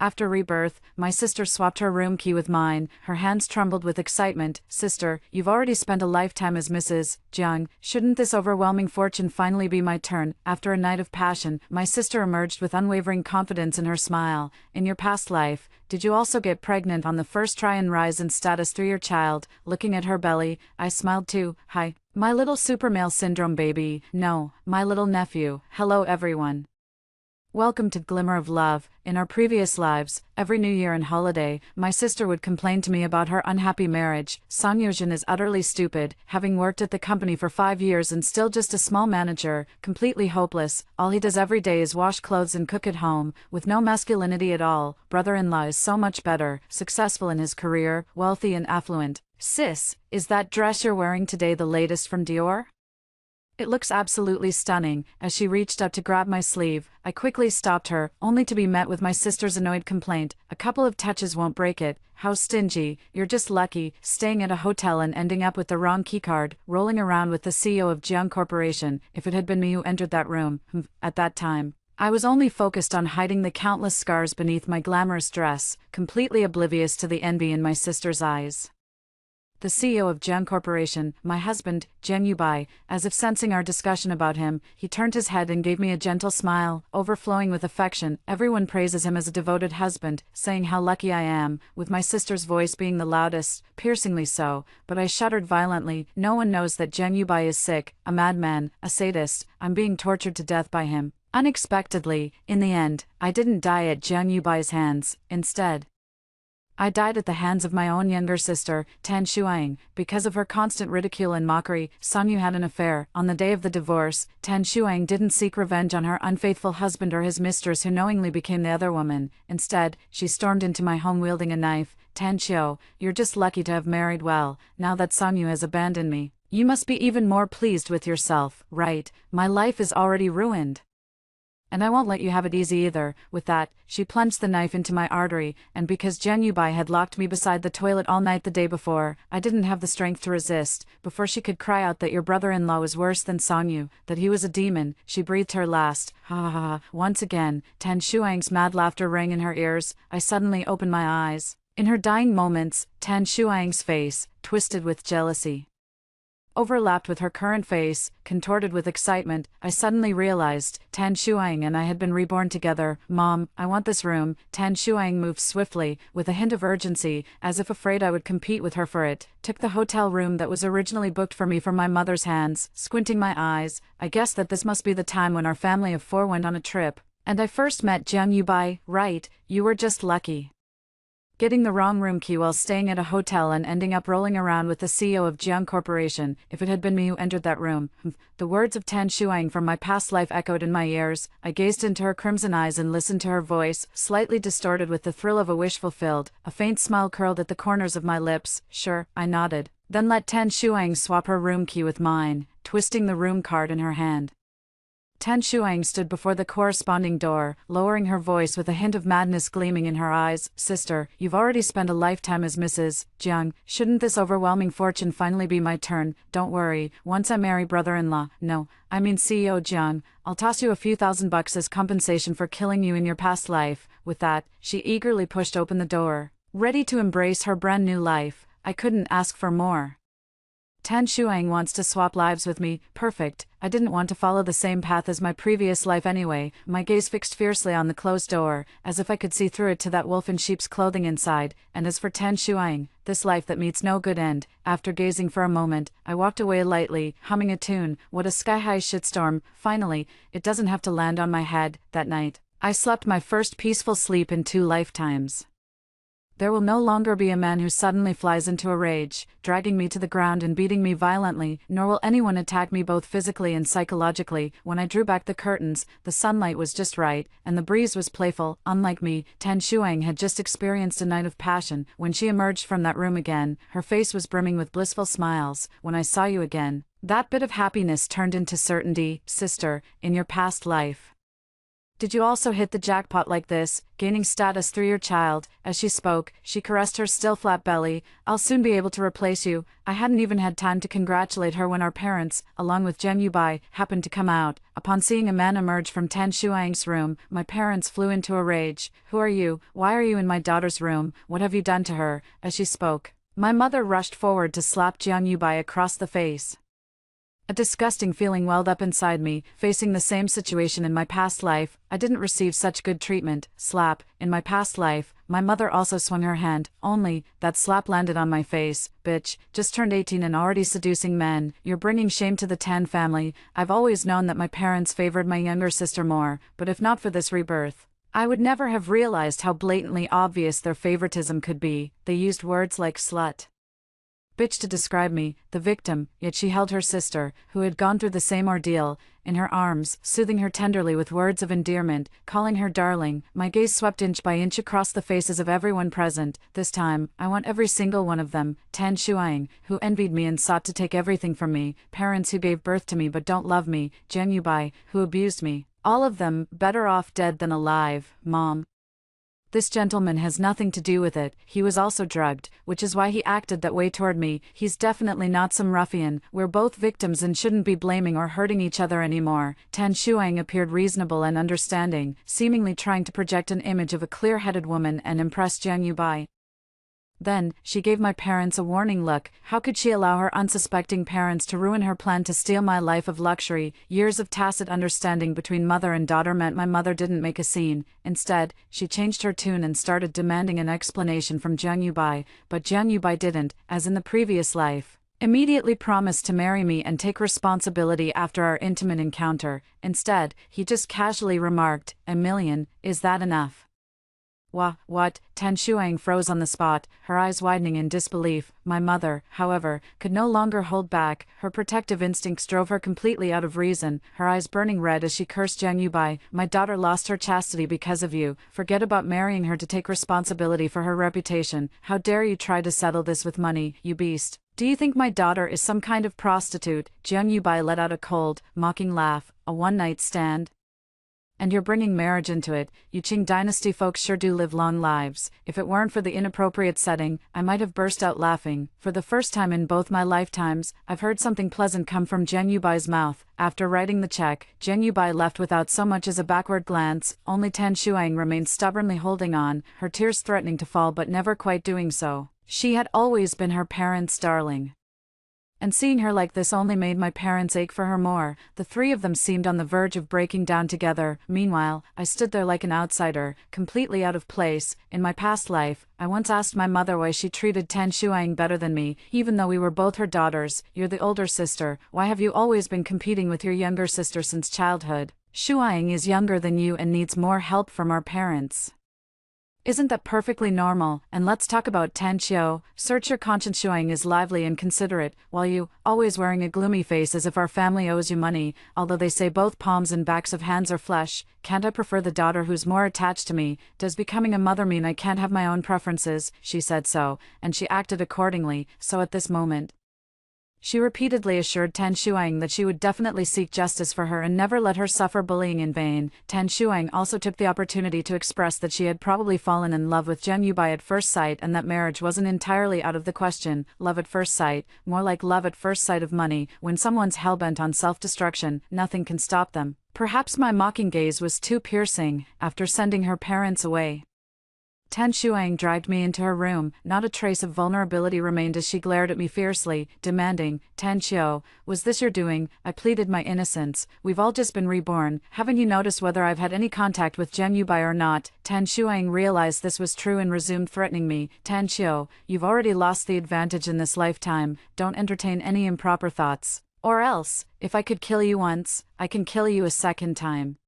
After rebirth, my sister swapped her room key with mine. Her hands trembled with excitement. Sister, you've already spent a lifetime as Mrs. Jung. Shouldn't this overwhelming fortune finally be my turn? After a night of passion, my sister emerged with unwavering confidence in her smile. In your past life, did you also get pregnant on the first try and rise in status through your child? Looking at her belly, I smiled too. Hi, my little super male syndrome baby. No, my little nephew. Hello everyone. Welcome to Glimmer of Love. In our previous lives, every New Year and holiday, my sister would complain to me about her unhappy marriage. Song Yeo-jin is utterly stupid, having worked at the company for 5 years and still just a small manager, completely hopeless. All he does every day is wash clothes and cook at home, with no masculinity at all. Brother-in-law is so much better, successful in his career, wealthy and affluent. Sis, is that dress you're wearing today the latest from Dior? It looks absolutely stunning. As she reached up to grab my sleeve, I quickly stopped her, only to be met with my sister's annoyed complaint. A couple of touches won't break it. How stingy. You're just lucky, staying at a hotel and ending up with the wrong keycard, rolling around with the CEO of Jiang Corporation. If it had been me who entered that room, at that time, I was only focused on hiding the countless scars beneath my glamorous dress, completely oblivious to the envy in my sister's eyes. The CEO of Jiang Corporation, my husband, Jiang Yubai. As if sensing our discussion about him, he turned his head and gave me a gentle smile, overflowing with affection. Everyone praises him as a devoted husband, saying how lucky I am, with my sister's voice being the loudest, piercingly so, but I shuddered violently. No one knows that Jiang Yubai is sick, a madman, a sadist. I'm being tortured to death by him. Unexpectedly, in the end, I didn't die at Jiang Yubai's hands. Instead, I died at the hands of my own younger sister, Tan Shuang. Because of her constant ridicule and mockery, Song Yu had an affair. On the day of the divorce, Tan Shuang didn't seek revenge on her unfaithful husband or his mistress who knowingly became the other woman. Instead, she stormed into my home wielding a knife. Tan Xiu, you're just lucky to have married well. Now that Song Yu has abandoned me, you must be even more pleased with yourself, right? My life is already ruined. And I won't let you have it easy either. With that, she plunged the knife into my artery, and because Jiang Yubai had locked me beside the toilet all night the day before, I didn't have the strength to resist. Before she could cry out that your brother-in-law was worse than Song Yu, that he was a demon, she breathed her last. Ha ha ha. Once again, Tan Shuang's mad laughter rang in her ears. I suddenly opened my eyes. In her dying moments, Tan Shuang's face, twisted with jealousy, overlapped with her current face, contorted with excitement. I suddenly realized, Tan Shuang and I had been reborn together. Mom, I want this room. Tan Shuang moved swiftly, with a hint of urgency, as if afraid I would compete with her for it, took the hotel room that was originally booked for me from my mother's hands. Squinting my eyes, I guessed that this must be the time when our family of 4 went on a trip, and I first met Jiang Yubai. Right, you were just lucky. Getting the wrong room key while staying at a hotel and ending up rolling around with the CEO of Jiang Corporation. If it had been me who entered that room. The words of Tan Shuang from my past life echoed in my ears. I gazed into her crimson eyes and listened to her voice, slightly distorted with the thrill of a wish fulfilled. A faint smile curled at the corners of my lips. Sure, I nodded. Then let Tan Shuang swap her room key with mine, twisting the room card in her hand. Tan Shuang stood before the corresponding door, lowering her voice with a hint of madness gleaming in her eyes. Sister, you've already spent a lifetime as Mrs. Jiang. Shouldn't this overwhelming fortune finally be my turn? Don't worry, once I marry brother-in-law, no, I mean CEO Jiang, I'll toss you a few $1,000 as compensation for killing you in your past life. With that, she eagerly pushed open the door, ready to embrace her brand new life. I couldn't ask for more. Tan Shuang wants to swap lives with me. Perfect. I didn't want to follow the same path as my previous life anyway. My gaze fixed fiercely on the closed door, as if I could see through it to that wolf in sheep's clothing inside. And as for Tan Shuang, this life that meets no good end. After gazing for a moment, I walked away lightly, humming a tune. What a sky-high shitstorm. Finally, it doesn't have to land on my head. That night, I slept my first peaceful sleep in 2 lifetimes. There will no longer be a man who suddenly flies into a rage, dragging me to the ground and beating me violently, nor will anyone attack me both physically and psychologically. When I drew back the curtains, the sunlight was just right, and the breeze was playful. Unlike me, Tan Shuang had just experienced a night of passion. When she emerged from that room again, her face was brimming with blissful smiles. When I saw you again, that bit of happiness turned into certainty. Sister, in your past life, Did you also hit the jackpot like this, gaining status through your child? As she spoke, she caressed her still flat belly. I'll soon be able to replace you. I hadn't even had time to congratulate her when our parents, along with Jen Yubai, happened to come out. Upon seeing a man emerge from Tan Shuang's room, my parents flew into a rage. Who are you? Why are you in my daughter's room? What have you done to her? As she spoke, my mother rushed forward to slap Jiang Yubai across the face. A disgusting feeling welled up inside me. Facing the same situation in my past life, I didn't receive such good treatment. Slap. In my past life, my mother also swung her hand, only that slap landed on my face. Bitch, just turned 18 and already seducing men. You're bringing shame to the Tan family. I've always known that my parents favored my younger sister more, but if not for this rebirth, I would never have realized how blatantly obvious their favoritism could be. They used words like slut, bitch to describe me, the victim, yet she held her sister, who had gone through the same ordeal, in her arms, soothing her tenderly with words of endearment, calling her darling. My gaze swept inch by inch across the faces of everyone present. This time, I want every single one of them. Tan Shuang, who envied me and sought to take everything from me, parents who gave birth to me but don't love me, Jiang Yubai, who abused me. All of them, better off dead than alive. Mom, this gentleman has nothing to do with it. He was also drugged, which is why he acted that way toward me. He's definitely not some ruffian. We're both victims and shouldn't be blaming or hurting each other anymore. Tan Shuang appeared reasonable and understanding, seemingly trying to project an image of a clear-headed woman and impress Jiang Yubai. Then, she gave my parents a warning look. How could she allow her unsuspecting parents to ruin her plan to steal my life of luxury? Years of tacit understanding between mother and daughter meant my mother didn't make a scene. Instead, she changed her tune and started demanding an explanation from Jiang Yubai, but Jiang Yubai didn't, as in the previous life, immediately promised to marry me and take responsibility after our intimate encounter. Instead, he just casually remarked, "$1 million, is that enough?" What? Tan Shuang froze on the spot, her eyes widening in disbelief. My mother, however, could no longer hold back. Her protective instincts drove her completely out of reason, her eyes burning red as she cursed Jiang Yubai. My daughter lost her chastity because of you. Forget about marrying her to take responsibility for her reputation. How dare you try to settle this with money, you beast. Do you think my daughter is some kind of prostitute? Jiang Yubai let out a cold, mocking laugh. A one-night stand? And you're bringing marriage into it. You Qing dynasty folks sure do live long lives. If it weren't for the inappropriate setting, I might have burst out laughing. For the first time in both my lifetimes, I've heard something pleasant come from Jiang Yubai's mouth. After writing the check, Jiang Yubai left without so much as a backward glance. Only Tan Shuang remained stubbornly holding on, her tears threatening to fall but never quite doing so. She had always been her parents' darling, and seeing her like this only made my parents ache for her more. The three of them seemed on the verge of breaking down together. Meanwhile, I stood there like an outsider, completely out of place. In my past life, I once asked my mother why she treated Tan Shuang better than me, even though we were both her daughters. You're the older sister. Why have you always been competing with your younger sister since childhood? Shuang is younger than you and needs more help from our parents. Isn't that perfectly normal? And let's talk about Tan Qiu. Search your conscience. Shuang is lively and considerate, while you, always wearing a gloomy face as if our family owes you money. Although they say both palms and backs of hands are flesh, can't I prefer the daughter who's more attached to me? Does becoming a mother mean I can't have my own preferences? She said so, and she acted accordingly. So at this moment, she repeatedly assured Tan Shuang that she would definitely seek justice for her and never let her suffer bullying in vain. Tan Shuang also took the opportunity to express that she had probably fallen in love with Jiang Yubai at first sight and that marriage wasn't entirely out of the question. Love at first sight, more like love at first sight of money. When someone's hellbent on self-destruction, nothing can stop them. Perhaps my mocking gaze was too piercing. After sending her parents away, Tan Shuang dragged me into her room. Not a trace of vulnerability remained as she glared at me fiercely, demanding, "Tan Qiu, was this your doing?" I pleaded my innocence. "We've all just been reborn. Haven't you noticed whether I've had any contact with Jiang Yubai or not?" Tan Shuang realized this was true and resumed threatening me. "Tan Qiu, you've already lost the advantage in this lifetime. Don't entertain any improper thoughts. Or else, if I could kill you once, I can kill you a second time.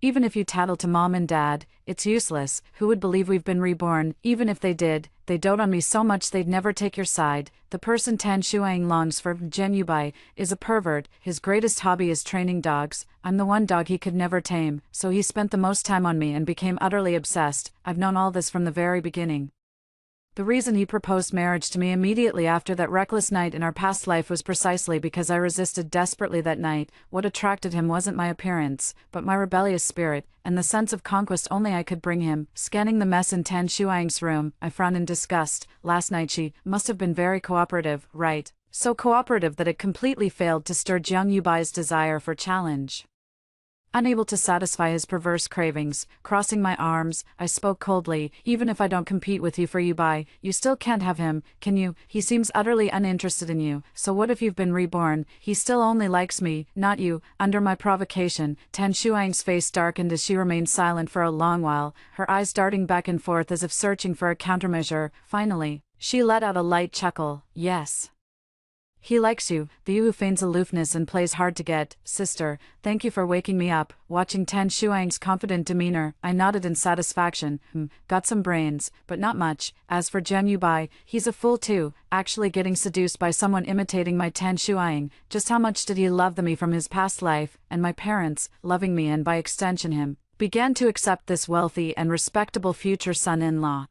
Even if you tattle to mom and dad, it's useless. Who would believe we've been reborn? Even if they did, they dote on me so much they'd never take your side." The person Tan Shuang longs for, Jiang Yubai, is a pervert. His greatest hobby is training dogs. I'm the one dog he could never tame, so he spent the most time on me and became utterly obsessed. I've known all this from the very beginning. The reason he proposed marriage to me immediately after that reckless night in our past life was precisely because I resisted desperately that night. What attracted him wasn't my appearance, but my rebellious spirit, and the sense of conquest only I could bring him. Scanning the mess in Tan Shuang's room, I frowned in disgust. Last night she must have been very cooperative, right? So cooperative that it completely failed to stir Jiang Yubai's desire for challenge. Unable to satisfy his perverse cravings, crossing my arms, I spoke coldly. Even if I don't compete with you for Yubai, you still can't have him, can you? He seems utterly uninterested in you, so what if you've been reborn? He still only likes me, not you. Under my provocation, Tan Shuang's face darkened as she remained silent for a long while, her eyes darting back and forth as if searching for a countermeasure. Finally, she let out a light chuckle. Yes. He likes you, the you who feigns aloofness and plays hard to get. Sister, thank you for waking me up. Watching Tan Shuang's confident demeanor, I nodded in satisfaction. Got some brains, but not much. As for Jiang Yubai, he's a fool too, actually getting seduced by someone imitating my Tan Shuang. Just how much did he love me from his past life, and my parents, loving me and by extension him, began to accept this wealthy and respectable future son-in-law.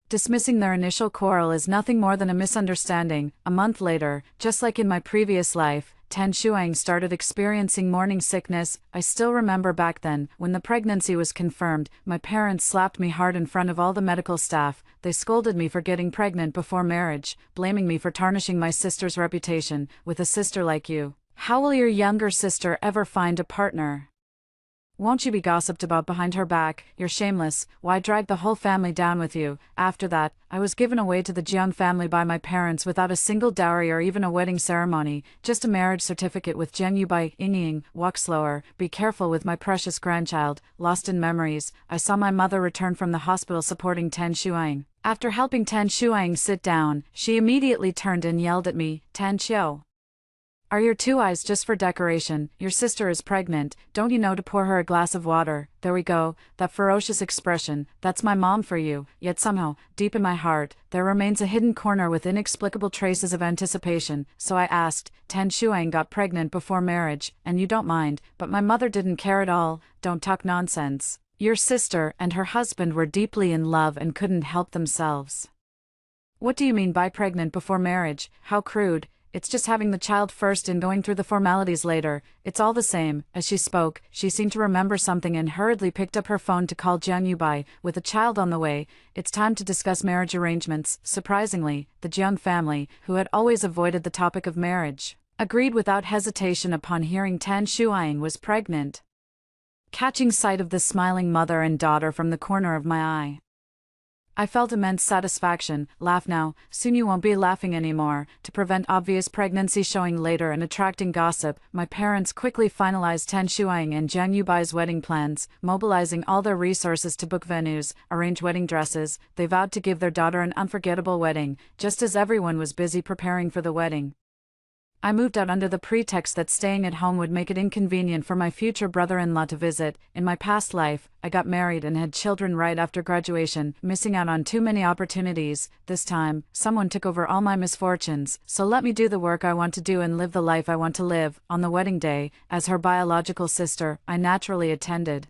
Dismissing their initial quarrel as nothing more than a misunderstanding, a month later, just like in my previous life, Tan Shuang started experiencing morning sickness. I still remember back then, when the pregnancy was confirmed, my parents slapped me hard in front of all the medical staff. They scolded me for getting pregnant before marriage, blaming me for tarnishing my sister's reputation. With a sister like you, how will your younger sister ever find a partner? Won't you be gossiped about behind her back? You're shameless. Why drag the whole family down with you? After that, I was given away to the Jiang family by my parents without a single dowry or even a wedding ceremony, just a marriage certificate with Jiang Yubai. Ying, walk slower, be careful with my precious grandchild. Lost in memories, I saw my mother return from the hospital supporting Tan Shuang. After helping Tan Shuang sit down, she immediately turned and yelled at me, Tan Qiu. Are your two eyes just for decoration? Your sister is pregnant, don't you know to pour her a glass of water? There we go, that ferocious expression, that's my mom for you. Yet somehow, deep in my heart, there remains a hidden corner with inexplicable traces of anticipation. So I asked, Tan Shuang got pregnant before marriage, and you don't mind, but my mother didn't care at all. Don't talk nonsense. Your sister and her husband were deeply in love and couldn't help themselves. What do you mean by pregnant before marriage? How crude. It's just having the child first and going through the formalities later. It's all the same. As she spoke, she seemed to remember something and hurriedly picked up her phone to call Jiang Yubai. With a child on the way, it's time to discuss marriage arrangements. Surprisingly, the Jiang family, who had always avoided the topic of marriage, agreed without hesitation upon hearing Tan Shuang was pregnant. Catching sight of the smiling mother and daughter from the corner of my eye, I felt immense satisfaction. Laugh now, soon you won't be laughing anymore. To prevent obvious pregnancy showing later and attracting gossip, my parents quickly finalized Tan Shuang and Jiang Yubai's wedding plans, mobilizing all their resources to book venues, arrange wedding dresses. They vowed to give their daughter an unforgettable wedding, just as everyone was busy preparing for the wedding. I moved out under the pretext that staying at home would make it inconvenient for my future brother-in-law to visit. In my past life, I got married and had children right after graduation, missing out on too many opportunities. This time, someone took over all my misfortunes, so let me do the work I want to do and live the life I want to live. On the wedding day, as her biological sister, I naturally attended.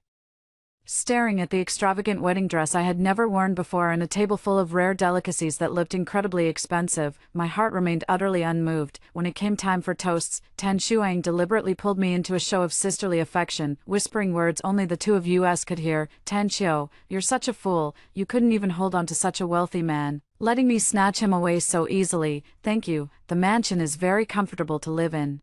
Staring at the extravagant wedding dress I had never worn before and a table full of rare delicacies that looked incredibly expensive, my heart remained utterly unmoved. When it came time for toasts, Tan Shuang deliberately pulled me into a show of sisterly affection, whispering words only the two of us could hear. Tan Qiu, you're such a fool, you couldn't even hold on to such a wealthy man, letting me snatch him away so easily. Thank you, the mansion is very comfortable to live in.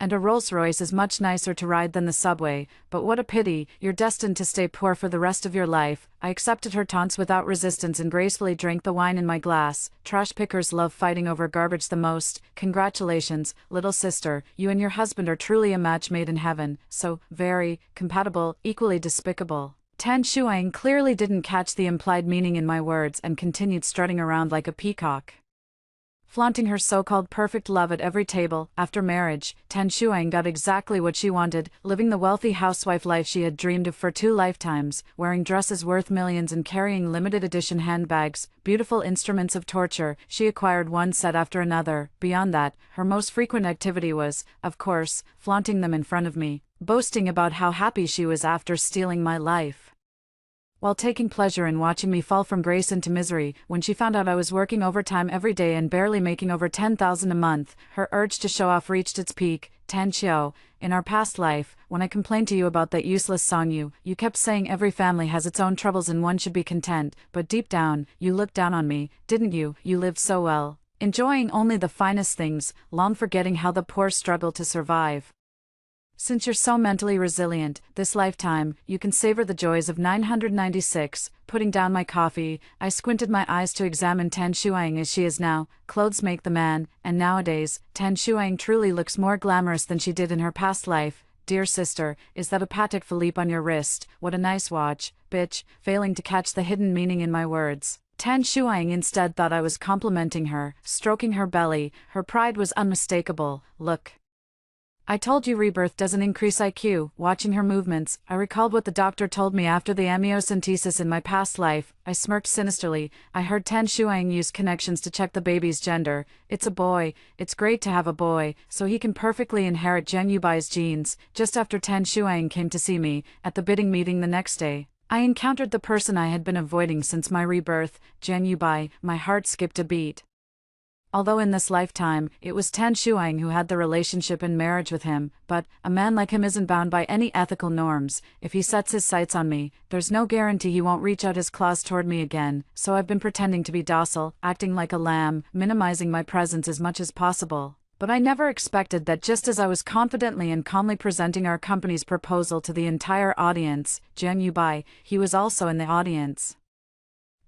And a Rolls-Royce is much nicer to ride than the subway, but what a pity, you're destined to stay poor for the rest of your life. I accepted her taunts without resistance and gracefully drank the wine in my glass. Trash pickers love fighting over garbage the most. Congratulations, little sister, you and your husband are truly a match made in heaven, so very compatible, equally despicable. Tan Shuang clearly didn't catch the implied meaning in my words and continued strutting around like a peacock, flaunting her so-called perfect love at every table. After marriage, Tan Shuang got exactly what she wanted, living the wealthy housewife life she had dreamed of for 2 lifetimes, wearing dresses worth millions and carrying limited-edition handbags, beautiful instruments of torture. She acquired one set after another. Beyond that, her most frequent activity was, of course, flaunting them in front of me, boasting about how happy she was after stealing my life. while taking pleasure in watching me fall from grace into misery. When she found out I was working overtime every day and barely making over 10,000 a month, her urge to show off reached its peak. Tan Xiao, in our past life, when I complained to you about that useless song you kept saying every family has its own troubles and one should be content, but deep down, you looked down on me, didn't you? You lived so well, enjoying only the finest things, long forgetting how the poor struggle to survive. Since you're so mentally resilient, this lifetime, you can savor the joys of 996. Putting down my coffee, I squinted my eyes to examine Tan Shuang as she is now. Clothes make the man, and nowadays, Tan Shuang truly looks more glamorous than she did in her past life. Dear sister, is that a Patek Philippe on your wrist? What a nice watch, bitch, failing to catch the hidden meaning in my words. Tan Shuang instead thought I was complimenting her, stroking her belly. Her pride was unmistakable. Look. I told you rebirth doesn't increase IQ. Watching her movements, I recalled what the doctor told me after the amniocentesis in my past life. I smirked sinisterly. I heard Tan Shuang use connections to check the baby's gender. It's a boy. It's great to have a boy, so he can perfectly inherit Zheng Yubai's genes. Just after Tan Shuang came to see me, at the bidding meeting the next day, I encountered the person I had been avoiding since my rebirth, Zheng Yubai. My heart skipped a beat. Although in this lifetime, it was Tan Shuang who had the relationship and marriage with him, but a man like him isn't bound by any ethical norms. If he sets his sights on me, there's no guarantee he won't reach out his claws toward me again, so I've been pretending to be docile, acting like a lamb, minimizing my presence as much as possible. But I never expected that just as I was confidently and calmly presenting our company's proposal to the entire audience, Zheng Yubai, he was also in the audience.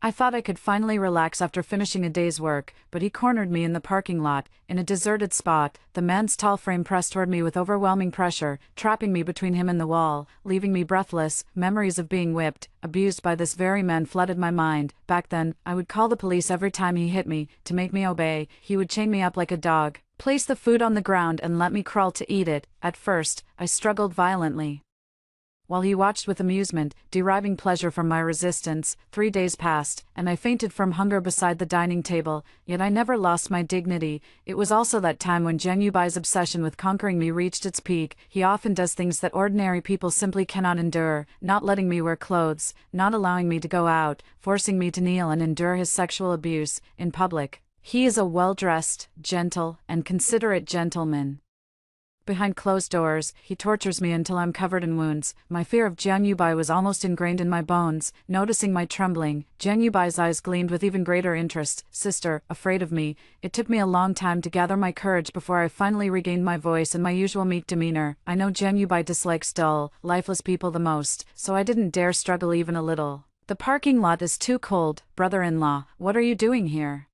I thought I could finally relax after finishing a day's work, but he cornered me in the parking lot, in a deserted spot. The man's tall frame pressed toward me with overwhelming pressure, trapping me between him and the wall, leaving me breathless. Memories of being whipped, abused by this very man flooded my mind. Back then, I would call the police every time he hit me, to make me obey. He would chain me up like a dog, place the food on the ground and let me crawl to eat it. At first, I struggled violently, while he watched with amusement, deriving pleasure from my resistance. 3 days passed, and I fainted from hunger beside the dining table, yet I never lost my dignity. It was also that time when Zheng Yubai's obsession with conquering me reached its peak. He often does things that ordinary people simply cannot endure, not letting me wear clothes, not allowing me to go out, forcing me to kneel and endure his sexual abuse in public. He is a well-dressed, gentle, and considerate gentleman. Behind closed doors, he tortures me until I'm covered in wounds. My fear of Zheng Yubai was almost ingrained in my bones. Noticing my trembling, Zheng Yubai's eyes gleamed with even greater interest. Sister, afraid of me. It took me a long time to gather my courage before I finally regained my voice and my usual meek demeanor. I know Zheng Yubai dislikes dull, lifeless people the most, so I didn't dare struggle even a little. The parking lot is too cold. Brother-in-law, what are you doing here?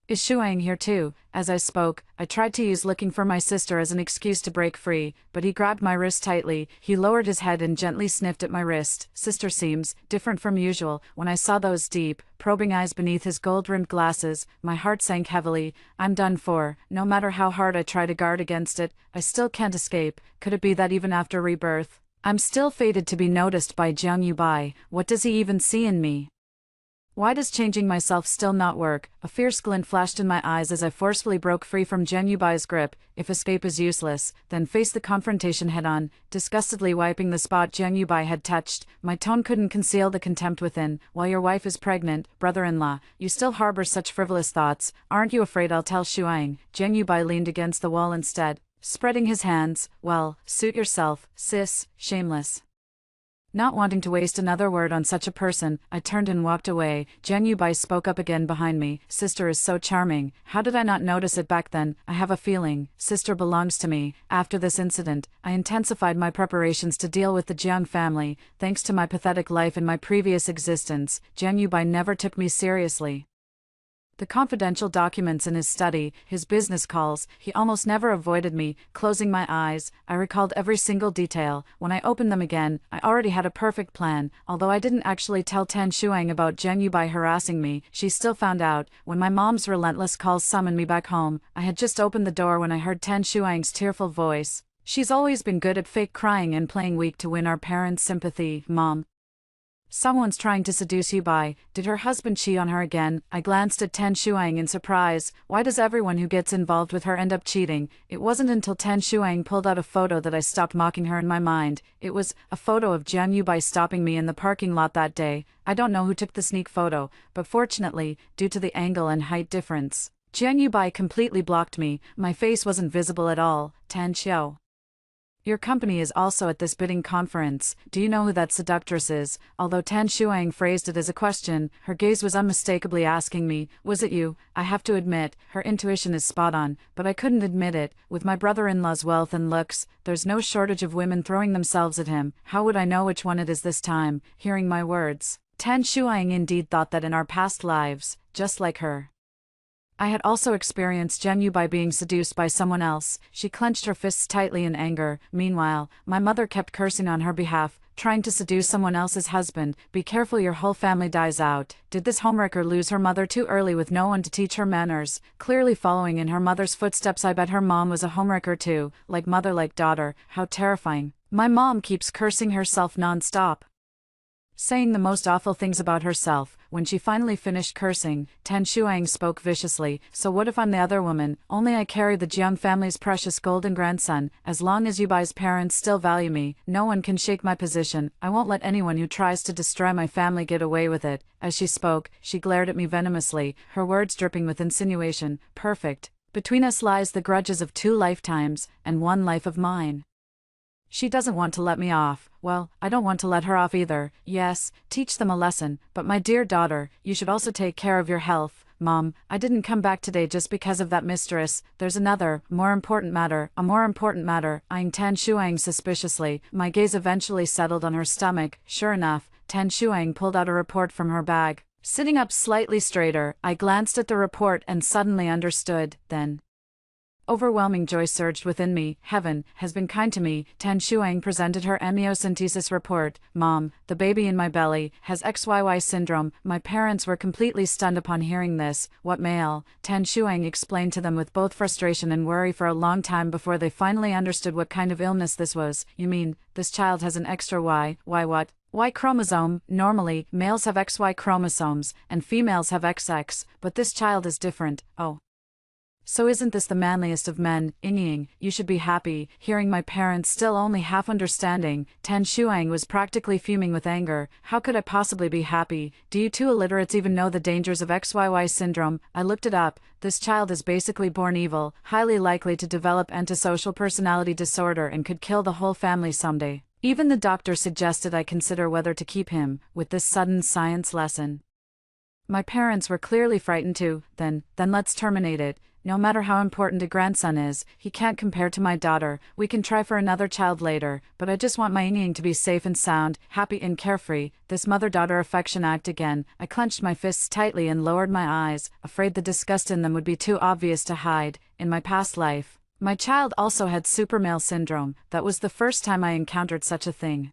Is Shuang here too? As I spoke, I tried to use looking for my sister as an excuse to break free, but he grabbed my wrist tightly. He lowered his head and gently sniffed at my wrist. Sister seems different from usual. When I saw those deep, probing eyes beneath his gold-rimmed glasses, my heart sank heavily. I'm done for. No matter how hard I try to guard against it, I still can't escape. Could it be that even after rebirth, I'm still fated to be noticed by Zheng Yubai? What does he even see in me? Why does changing myself still not work? A fierce glint flashed in my eyes as I forcefully broke free from Zheng Yubai's grip. If escape is useless, then face the confrontation head-on. Disgustedly wiping the spot Zheng Yubai had touched, my tone couldn't conceal the contempt within. While your wife is pregnant, brother-in-law, you still harbor such frivolous thoughts. Aren't you afraid I'll tell Shuang? Zheng Yubai leaned against the wall instead, spreading his hands. Well, suit yourself, sis, shameless. Not wanting to waste another word on such a person, I turned and walked away. Zheng Yubai spoke up again behind me. Sister is so charming. How did I not notice it back then? I have a feeling sister belongs to me. After this incident, I intensified my preparations to deal with the Jiang family. Thanks to my pathetic life in my previous existence, Zheng Yubai never took me seriously. The confidential documents in his study, his business calls, he almost never avoided me. Closing my eyes, I recalled every single detail. When I opened them again, I already had a perfect plan. Although I didn't actually tell Tan Shuang about Zheng Yubai harassing me, she still found out. When my mom's relentless calls summoned me back home, I had just opened the door when I heard Tan Shuang's tearful voice. She's always been good at fake crying and playing weak to win our parents' sympathy, Mom. Someone's trying to seduce Yubai. Did her husband cheat on her again? I glanced at Tan Shuang in surprise. Why does everyone who gets involved with her end up cheating? It wasn't until Tan Shuang pulled out a photo that I stopped mocking her in my mind. It was a photo of Jiang Yubai stopping me in the parking lot that day. I don't know who took the sneak photo, but fortunately, due to the angle and height difference, Jiang Yubai completely blocked me. My face wasn't visible at all. Tan Xiao. Your company is also at this bidding conference. Do you know who that seductress is? Although Tan Shuang phrased it as a question, her gaze was unmistakably asking me, was it you? I have to admit, her intuition is spot on, but I couldn't admit it. With my brother-in-law's wealth and looks, there's no shortage of women throwing themselves at him. How would I know which one it is this time? Hearing my words, Tan Shuang indeed thought that in our past lives, just like her, I had also experienced Jiang Yubai being seduced by someone else. She clenched her fists tightly in anger. Meanwhile, my mother kept cursing on her behalf, trying to seduce someone else's husband. Be careful, your whole family dies out. Did this homewrecker lose her mother too early with no one to teach her manners? Clearly following in her mother's footsteps, I bet her mom was a homewrecker too. Like mother, like daughter. How terrifying. My mom keeps cursing herself non-stop, saying the most awful things about herself. When she finally finished cursing, Tan Shuang spoke viciously. So what if I'm the other woman? Only I carry the Jiang family's precious golden grandson. As long as Yubai's parents still value me, no one can shake my position. I won't let anyone who tries to destroy my family get away with it. As she spoke, she glared at me venomously, her words dripping with insinuation. Perfect. Between us lies the grudges of 2 lifetimes, and 1 life of mine. She doesn't want to let me off. Well, I don't want to let her off either. Yes, teach them a lesson, but my dear daughter, you should also take care of your health. Mom, I didn't come back today just because of that mistress. There's another, more important matter, eyeing Tan Shuang suspiciously. My gaze eventually settled on her stomach. Sure enough, Tan Shuang pulled out a report from her bag. Sitting up slightly straighter, I glanced at the report and suddenly understood. Then overwhelming joy surged within me. Heaven has been kind to me. Tan Shuang presented her amniocentesis report. Mom, the baby in my belly has XYY syndrome. My parents were completely stunned upon hearing this. What male? Tan Shuang explained to them with both frustration and worry for a long time before they finally understood what kind of illness this was. You mean, this child has an extra Y? Why what? Y chromosome. Normally, males have XY chromosomes, and females have XX, but this child is different. Oh. So isn't this the manliest of men? Ying, you should be happy. Hearing my parents still only half understanding, Tan Shuang was practically fuming with anger. How could I possibly be happy? Do you 2 illiterates even know the dangers of XYY syndrome? I looked it up. This child is basically born evil, highly likely to develop antisocial personality disorder and could kill the whole family someday. Even the doctor suggested I consider whether to keep him. With this sudden science lesson, my parents were clearly frightened too. Then let's terminate it. No matter how important a grandson is, he can't compare to my daughter. We can try for another child later, but I just want my Ying to be safe and sound, happy and carefree. This mother-daughter affection act again. I clenched my fists tightly and lowered my eyes, afraid the disgust in them would be too obvious to hide. In my past life, my child also had supermale syndrome. That was the first time I encountered such a thing.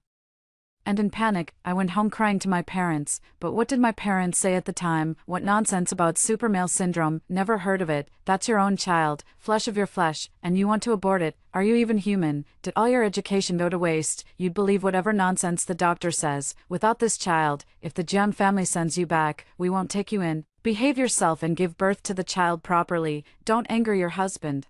And in panic, I went home crying to my parents. But what did my parents say at the time? What nonsense about supermale syndrome? Never heard of it. That's your own child, flesh of your flesh, and you want to abort it. Are you even human? Did all your education go to waste? You'd believe whatever nonsense the doctor says. Without this child, if the Jiang family sends you back, we won't take you in. Behave yourself and give birth to the child properly. Don't anger your husband.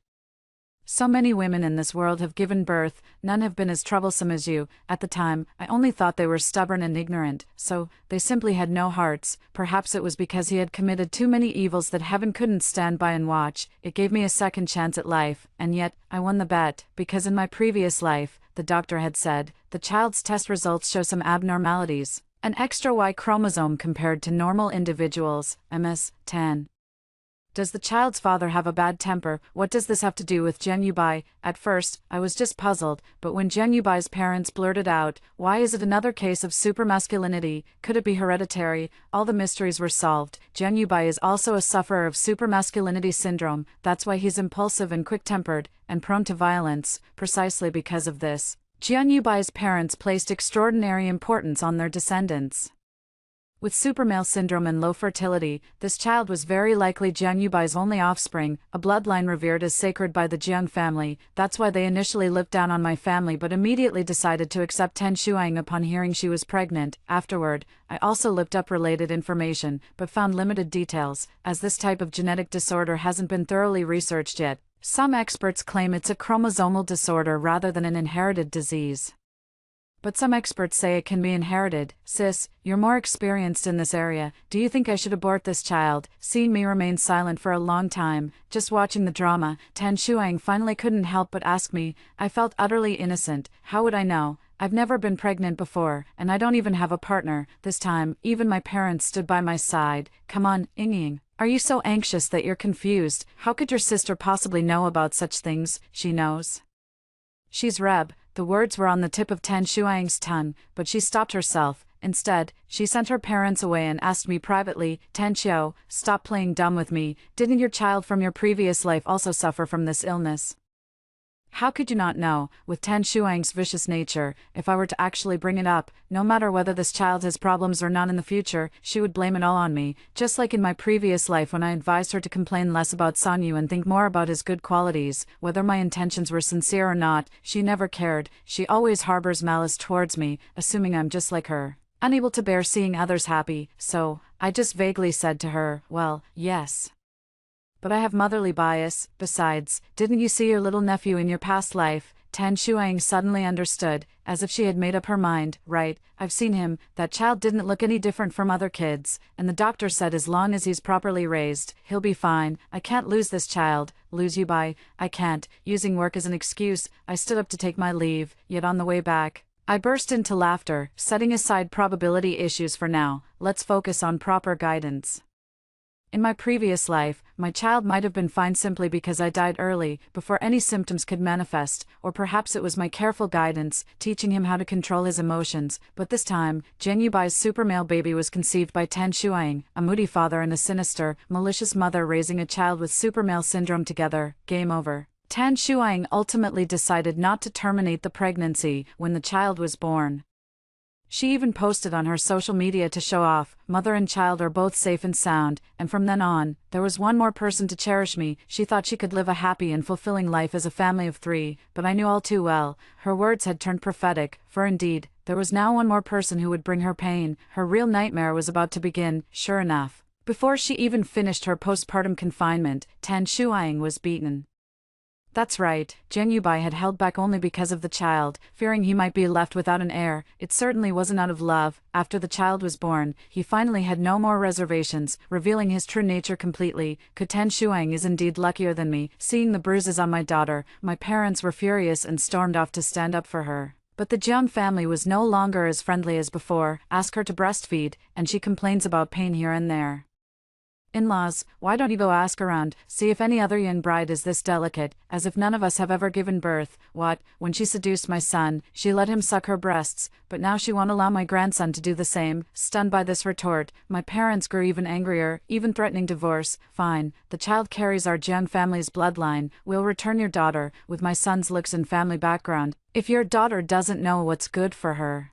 So many women in this world have given birth, none have been as troublesome as you. At the time, I only thought they were stubborn and ignorant, so they simply had no hearts. Perhaps it was because he had committed too many evils that heaven couldn't stand by and watch. It gave me a second chance at life, and yet, I won the bet, because in my previous life, the doctor had said, the child's test results show some abnormalities. An extra Y chromosome compared to normal individuals, MS-10. Does the child's father have a bad temper? What does this have to do with Jiang Yubai? At first, I was just puzzled, but when Jiang Yubai's parents blurted out, why is it another case of supermasculinity? Could it be hereditary? All the mysteries were solved. Jiang Yubai is also a sufferer of supermasculinity syndrome. That's why he's impulsive and quick-tempered, and prone to violence. Precisely because of this, Jiang Yubai's parents placed extraordinary importance on their descendants. With supermale syndrome and low fertility, this child was very likely Jiang Yubai's only offspring, a bloodline revered as sacred by the Jiang family. That's why they initially looked down on my family but immediately decided to accept Tan Shuang upon hearing she was pregnant. Afterward, I also looked up related information, but found limited details, as this type of genetic disorder hasn't been thoroughly researched yet. Some experts claim it's a chromosomal disorder rather than an inherited disease. But some experts say it can be inherited. Sis, you're more experienced in this area. Do you think I should abort this child? Seeing me remain silent for a long time, just watching the drama, Tan Shuang finally couldn't help but ask me. I felt utterly innocent. How would I know? I've never been pregnant before, and I don't even have a partner. This time, even my parents stood by my side. Come on, Ying. Are you so anxious that you're confused? How could your sister possibly know about such things? She knows. She's Reb. The words were on the tip of Tan Shuang's tongue, but she stopped herself. Instead, she sent her parents away and asked me privately, Tan Xiao, stop playing dumb with me. Didn't your child from your previous life also suffer from this illness? How could you not know? With Tan Shuang's vicious nature, if I were to actually bring it up, no matter whether this child has problems or not in the future, she would blame it all on me, just like in my previous life when I advised her to complain less about Sanyu and think more about his good qualities. Whether my intentions were sincere or not, she never cared. She always harbors malice towards me, assuming I'm just like her, unable to bear seeing others happy. So, I just vaguely said to her, well, yes. But I have motherly bias. Besides, didn't you see your little nephew in your past life? Tan Shuang suddenly understood, as if she had made up her mind. Right, I've seen him. That child didn't look any different from other kids, and the doctor said as long as he's properly raised, he'll be fine. I can't lose this child. Lose you by? I can't. Using work as an excuse, I stood up to take my leave, yet on the way back, I burst into laughter. Setting aside probability issues for now, let's focus on proper guidance. In my previous life, my child might have been fine simply because I died early, before any symptoms could manifest, or perhaps it was my careful guidance, teaching him how to control his emotions. But this time, Jiang Yubai's supermale baby was conceived by Tan Shuang, a moody father and a sinister, malicious mother raising a child with supermale syndrome together. Game over. Tan Shuang ultimately decided not to terminate the pregnancy when the child was born. She even posted on her social media to show off, mother and child are both safe and sound, and from then on, there was one more person to cherish me. She thought she could live a happy and fulfilling life as a family of 3, but I knew all too well, her words had turned prophetic, for indeed, there was now one more person who would bring her pain. Her real nightmare was about to begin. Sure enough, before she even finished her postpartum confinement, Tan Shuang was beaten. That's right, Jiang Yubai had held back only because of the child, fearing he might be left without an heir. It certainly wasn't out of love. After the child was born, he finally had no more reservations, revealing his true nature completely. Tan Shuang is indeed luckier than me. Seeing the bruises on my daughter, my parents were furious and stormed off to stand up for her. But the Jiang family was no longer as friendly as before. Ask her to breastfeed, and she complains about pain here and there. In-laws, why don't you go ask around, see if any other young bride is this delicate, as if none of us have ever given birth. What, when she seduced my son, she let him suck her breasts, but now she won't allow my grandson to do the same. Stunned by this retort, my parents grew even angrier, even threatening divorce. Fine, the child carries our Jiang family's bloodline, we'll return your daughter, with my son's looks and family background, if your daughter doesn't know what's good for her.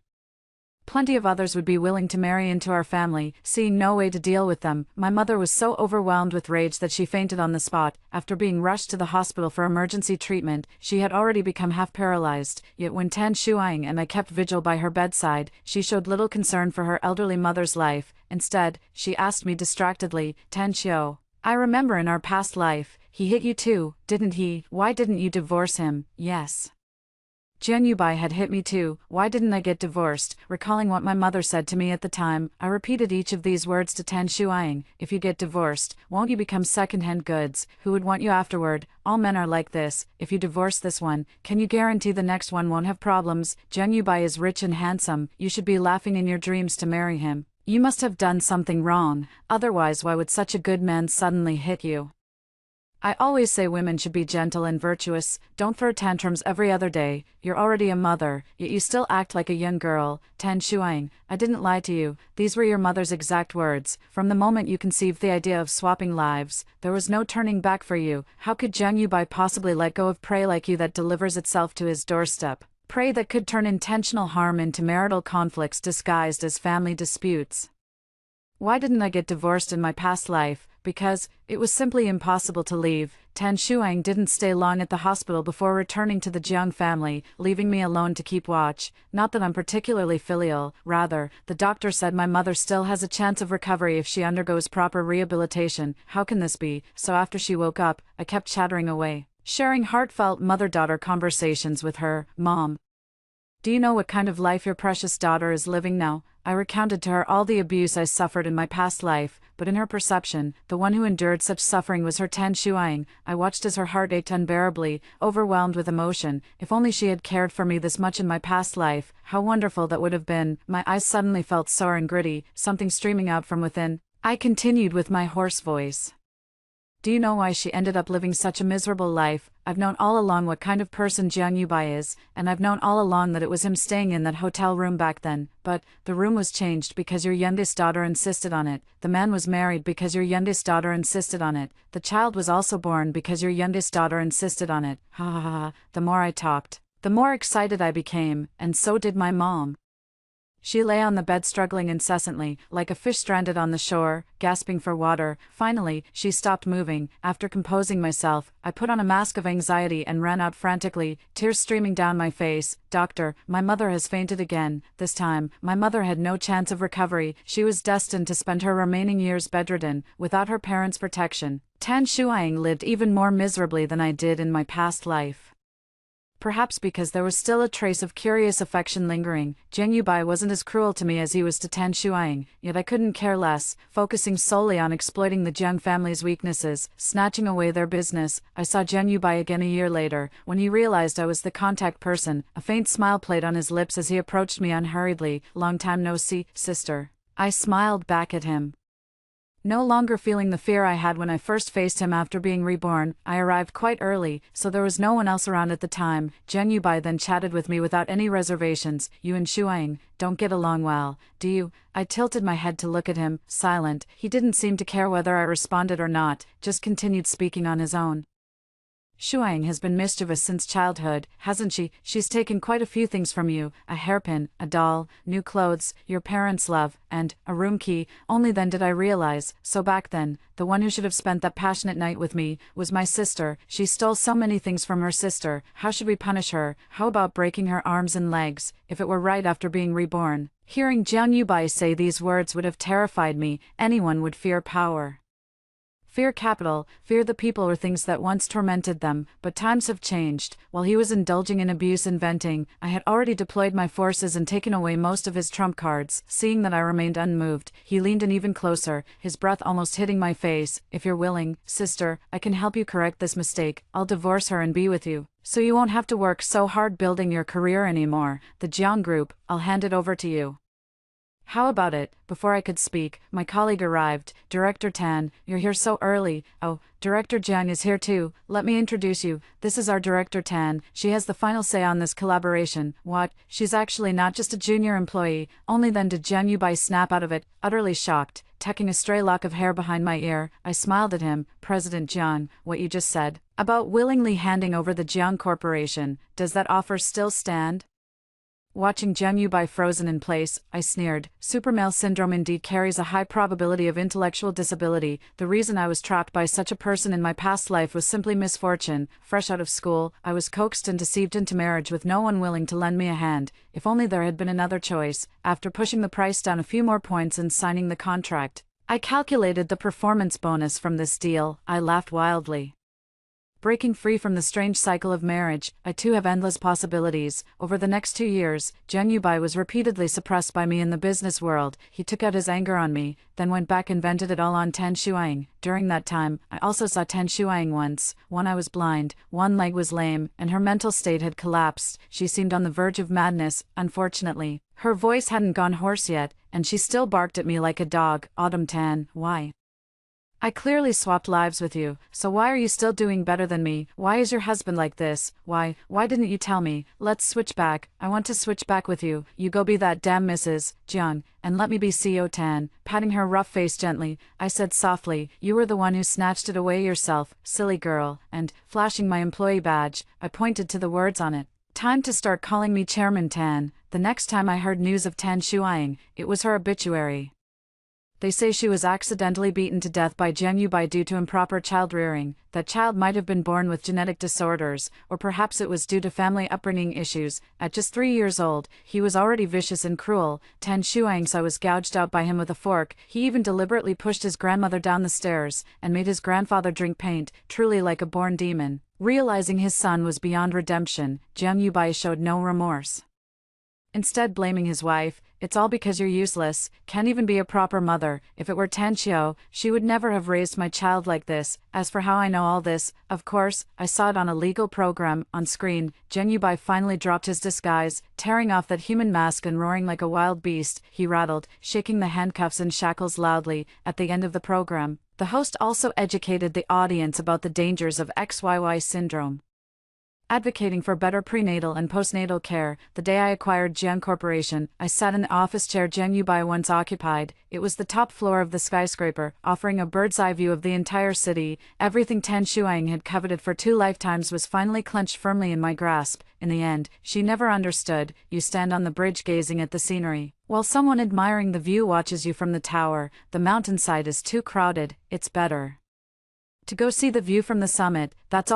Plenty of others would be willing to marry into our family. Seeing no way to deal with them, my mother was so overwhelmed with rage that she fainted on the spot. After being rushed to the hospital for emergency treatment, she had already become half paralyzed. Yet when Tan Shuang and I kept vigil by her bedside, she showed little concern for her elderly mother's life. Instead, she asked me distractedly, Tan Xiao, I remember in our past life, he hit you too, didn't he? Why didn't you divorce him? Yes. Jiang Yubai had hit me too. Why didn't I get divorced? Recalling what my mother said to me at the time, I repeated each of these words to Tan Shuang. If you get divorced, won't you become second-hand goods? Who would want you afterward? All men are like this. If you divorce this one, can you guarantee the next one won't have problems? Jiang Yubai is rich and handsome. You should be laughing in your dreams to marry him. You must have done something wrong. Otherwise, why would such a good man suddenly hit you? I always say women should be gentle and virtuous, don't throw tantrums every other day. You're already a mother, yet you still act like a young girl. Tan Shuang, I didn't lie to you, these were your mother's exact words. From the moment you conceived the idea of swapping lives, there was no turning back for you. How could Jiang Yubai possibly let go of prey like you that delivers itself to his doorstep? Prey that could turn intentional harm into marital conflicts disguised as family disputes. Why didn't I get divorced in my past life? Because it was simply impossible to leave. Tan Shuang didn't stay long at the hospital before returning to the Jiang family, leaving me alone to keep watch. Not that I'm particularly filial, rather, the doctor said my mother still has a chance of recovery if she undergoes proper rehabilitation. How can this be? So after she woke up, I kept chattering away, sharing heartfelt mother-daughter conversations with her. Mom, do you know what kind of life your precious daughter is living now? I recounted to her all the abuse I suffered in my past life, but in her perception, the one who endured such suffering was her Tan Shuang. I watched as her heart ached unbearably, overwhelmed with emotion. If only she had cared for me this much in my past life, how wonderful that would have been. My eyes suddenly felt sore and gritty, something streaming out from within. I continued with my hoarse voice. Do you know why she ended up living such a miserable life? I've known all along what kind of person Jiang Yubai is, and I've known all along that it was him staying in that hotel room back then, but the room was changed because your youngest daughter insisted on it. The man was married because your youngest daughter insisted on it. The child was also born because your youngest daughter insisted on it. Ha ha ha. The more I talked, the more excited I became, and so did my mom. She lay on the bed struggling incessantly, like a fish stranded on the shore, gasping for water. Finally, she stopped moving. After composing myself, I put on a mask of anxiety and ran out frantically, tears streaming down my face. Doctor, my mother has fainted again. This time, my mother had no chance of recovery. She was destined to spend her remaining years bedridden, without her parents' protection. Tan Shuang lived even more miserably than I did in my past life. Perhaps because there was still a trace of curious affection lingering, Jiang Yubai wasn't as cruel to me as he was to Tan Shuang, yet I couldn't care less, focusing solely on exploiting the Jiang family's weaknesses, snatching away their business. I saw Jiang Yubai again a year later, when he realized I was the contact person. A faint smile played on his lips as he approached me unhurriedly. Long time no see, sister. I smiled back at him. No longer feeling the fear I had when I first faced him after being reborn, I arrived quite early, so there was no one else around at the time. Jiang Yubai then chatted with me without any reservations. You and Shuang don't get along well, do you? I tilted my head to look at him, silent. He didn't seem to care whether I responded or not, just continued speaking on his own. Shuang has been mischievous since childhood, hasn't she? She's taken quite a few things from you, a hairpin, a doll, new clothes, your parents' love, and a room key. Only then did I realize, so back then, the one who should have spent that passionate night with me, was my sister. She stole so many things from her sister. How should we punish her? How about breaking her arms and legs, if it were right after being reborn? Hearing Jiang Yubai say these words would have terrified me. Anyone would fear power. Fear capital, fear the people or things that once tormented them, but times have changed. While he was indulging in abuse and venting, I had already deployed my forces and taken away most of his trump cards. Seeing that I remained unmoved, he leaned in even closer, his breath almost hitting my face. If you're willing, sister, I can help you correct this mistake. I'll divorce her and be with you, so you won't have to work so hard building your career anymore. The Jiang Group, I'll hand it over to you. How about it? Before I could speak, my colleague arrived. Director Tan, you're here so early. Oh, Director Jiang is here too. Let me introduce you. This is our Director Tan. She has the final say on this collaboration. What? She's actually not just a junior employee. Only then did Jiang Yubai snap out of it, utterly shocked. Tucking a stray lock of hair behind my ear, I smiled at him. President Jiang, what you just said about willingly handing over the Jiang Corporation, does that offer still stand? Watching Jiang Yubai frozen in place, I sneered. Supermale syndrome indeed carries a high probability of intellectual disability. The reason I was trapped by such a person in my past life was simply misfortune. Fresh out of school, I was coaxed and deceived into marriage with no one willing to lend me a hand. If only there had been another choice. After pushing the price down a few more points and signing the contract, I calculated the performance bonus from this deal. I laughed wildly. Breaking free from the strange cycle of marriage, I too have endless possibilities. Over the next 2 years, Jiang Yubai was repeatedly suppressed by me in the business world. He took out his anger on me, then went back and vented it all on Tan Shuang. During that time, I also saw Tan Shuang once. One eye was blind, one leg was lame, and her mental state had collapsed. She seemed on the verge of madness, unfortunately. Her voice hadn't gone hoarse yet, and she still barked at me like a dog. Autumn Tan, why? I clearly swapped lives with you, so why are you still doing better than me? Why is your husband like this? Why didn't you tell me? Let's switch back. I want to switch back with you. You go be that damn Mrs. Jiang, and let me be CEO Tan. Patting her rough face gently, I said softly, you were the one who snatched it away yourself, silly girl, and, flashing my employee badge, I pointed to the words on it. Time to start calling me Chairman Tan. The next time I heard news of Tan Shuang, it was her obituary. They say she was accidentally beaten to death by Jiang Yubai due to improper child rearing. That child might have been born with genetic disorders, or perhaps it was due to family upbringing issues. At just 3 years old, he was already vicious and cruel. Tan Shuangsa was gouged out by him with a fork. He even deliberately pushed his grandmother down the stairs, and made his grandfather drink paint, truly like a born demon. Realizing his son was beyond redemption, Jiang Yubai showed no remorse. Instead blaming his wife, "It's all because you're useless, can't even be a proper mother. If it were Tan Xiao, she would never have raised my child like this. As for how I know all this, of course, I saw it on a legal program." On screen, Jiang Yubai finally dropped his disguise, tearing off that human mask and roaring like a wild beast. He rattled, shaking the handcuffs and shackles loudly. At the end of the program, the host also educated the audience about the dangers of XYY syndrome. Advocating for better prenatal and postnatal care. The day I acquired Jiang Corporation, I sat in the office chair Jiang Yubai once occupied. It was the top floor of the skyscraper, offering a bird's-eye view of the entire city. Everything Tan Shuang had coveted for 2 lifetimes was finally clenched firmly in my grasp. In the end, she never understood. You stand on the bridge gazing at the scenery, while someone admiring the view watches you from the tower. The mountainside is too crowded, it's better to go see the view from the summit. That's all